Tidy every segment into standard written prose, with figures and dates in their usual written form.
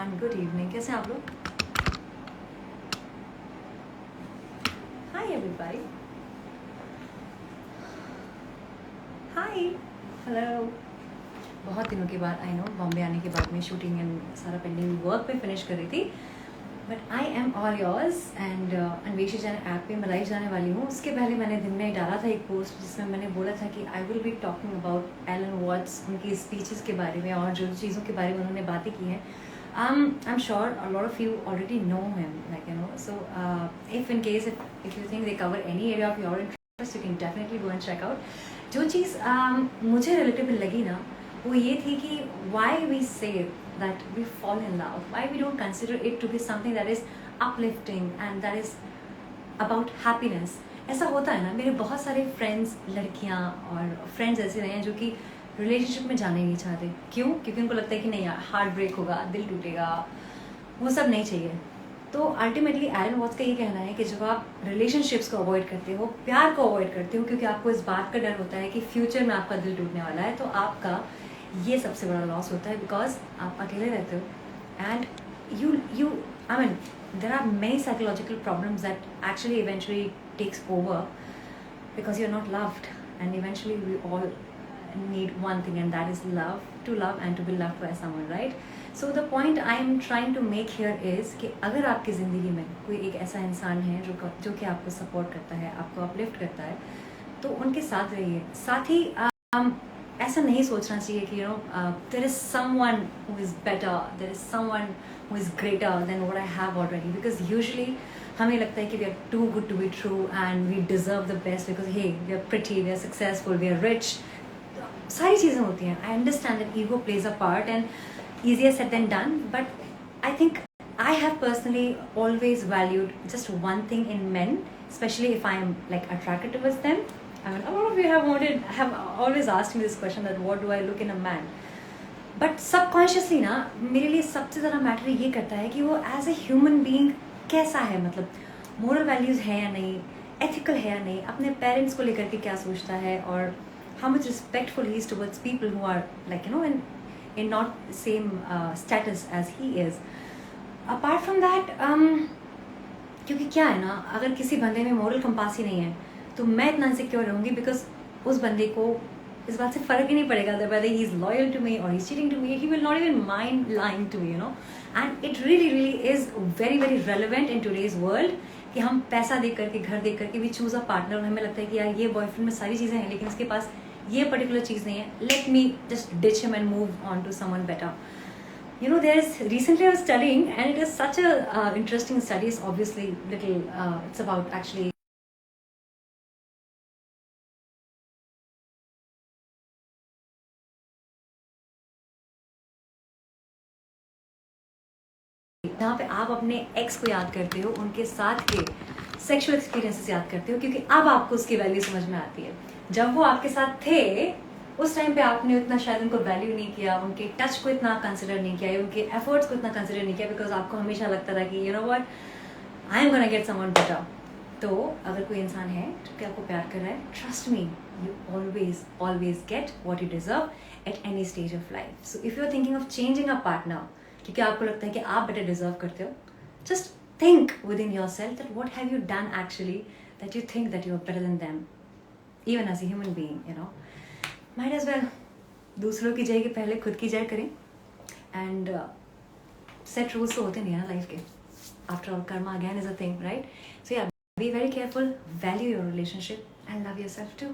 Everyone, good evening. कैसे हैं आप लोग? हाय एवरीबॉडी, हाय, हेलो। बहुत दिनों के बाद, आई नो, बॉम्बे आने के बाद में शूटिंग एंड सारा पेंडिंग वर्क पे फिनिश कर रही थी, but I am all yours and Anveshi जाने ऐप पे मैं लाइव जाने वाली हूँ। उसके पहले मैंने दिन में डाला था एक पोस्ट जिसमें मैंने बोला था कि I will be talking about Alan Watts, उनकी स्पीचेस के बारे में और जो चीज़ों के बारे में उन्होंने बातें की हैं। I'm sure a lot of you already know him, like, you know. So, if in case if you think they cover any area of your interest, you can definitely go and check out. जो चीज़ मुझे relatable लगी ना, वो ये थी कि why we say that we fall in love, why we don't consider it to be something that is uplifting and that is about happiness. ऐसा होता है ना, मेरे बहुत सारे फ्रेंड्स, लड़कियाँ और फ्रेंड्स ऐसे रहे हैं जो कि रिलेशनशिप में जाने ही नहीं चाहते। क्यों? क्योंकि उनको लगता है कि नहीं यार, हार्ट ब्रेक होगा, दिल टूटेगा, वो सब नहीं चाहिए। तो अल्टीमेटली एलन वॉट्स का ये कहना है कि जब आप रिलेशनशिप्स को अवॉइड करते हो, प्यार को अवॉइड करते हो, क्योंकि आपको इस बात का डर होता है कि फ्यूचर में आपका दिल टूटने वाला है, तो आपका ये सबसे बड़ा लॉस होता है, बिकॉज आप अकेले रहते हो and you I mean there are many psychological problems that actually eventually takes over because you're not loved, and eventually we all need one thing, and that is love and to be loved by someone, right? So the point I am trying to make here is कि अगर आपकी ज़िंदगी में कोई एक ऐसा इंसान है जो कि आपको सपोर्ट करता है, आपको अपलिफ्ट करता है, तो उनके साथ रहिए। साथ ही ऐसा नहीं सोचना चाहिए कि there is someone who is better, there is someone who is greater than what I have already, because usually हमें लगता है कि we are too good to be true and we deserve the best because hey, we are pretty, we are successful, we are rich. सारी चीज़ें होती हैं। I understand that ego plays a part and easier said than done, but I think I have personally always valued just one thing in men, especially if I am like attracted towards them. I mean, a lot of you have always asked me this question that what do I look in a man? But subconsciously ना, मेरे लिए सबसे ज़्यादा matter ये करता है कि वो एज ए ह्यूमन बीइंग कैसा है, मतलब मोरल वैल्यूज़ है या नहीं, एथिकल है या नहीं, अपने पेरेंट्स को लेकर के क्या सोचता है, और how much respectful he is towards people who are like in not same status as he is. Apart from that, क्योंकि क्या है ना, अगर किसी बंदे में मोरल कंपास ही नहीं है तो मैं इतना इनसिक्योर रहूँगी, बिकॉज उस बंदे को इस बात से फ़र्क ही नहीं पड़ेगा that whether he is loyal to me or he's cheating to me, he will not even mind lying to me, and it really is very very relevant in today's world कि हम पैसा दे करके, घर दे करके भी चूज़ अ पार्टनर, और हमें लगता है कि यार ये बॉयफ्रेंड में सारी चीज़ें हैं लेकिन इसके पास ये पर्टिकुलर चीज़ नहीं है, let me just ditch him and move on to someone better. There's recently I was studying and it is such a interesting study. It's obviously little it's about actually जहाँ पे आप अपने एक्स को याद करते हो, उनके साथ के सेक्सुअल एक्सपीरियंसेस याद करते हो, क्योंकि अब आपको उसकी वैल्यू समझ में आती है। जब वो आपके साथ थे उस टाइम पे आपने उतना शायद उनको वैल्यू नहीं किया, उनके टच को इतना कंसिडर नहीं किया, उनके एफर्ट्स को इतना कंसिडर नहीं किया, बिकॉज आपको हमेशा लगता था कि what, I am gonna get someone better. तो अगर कोई इंसान है जो कि आपको प्यार कर रहा है, trust me, you always get what you deserve at any stage of life. So if you're thinking of changing a partner क्योंकि आपको लगता है कि आप बेटर डिजर्व करते हो, just think within yourself that what have you done actually that you think that you are better than them, even as a human being, might as well दूसरों की जय के पहले खुद की जय करें। एंड सेट रूल्स तो होते नहीं है ना लाइफ के, after all karma again is a thing, right? So ya, be very careful, value your relationship and love yourself too.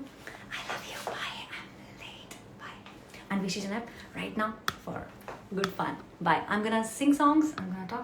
I love you. Bye. I'm late. Bye. And we should end up right now for good fun. Bye. I'm gonna sing songs. I'm gonna talk.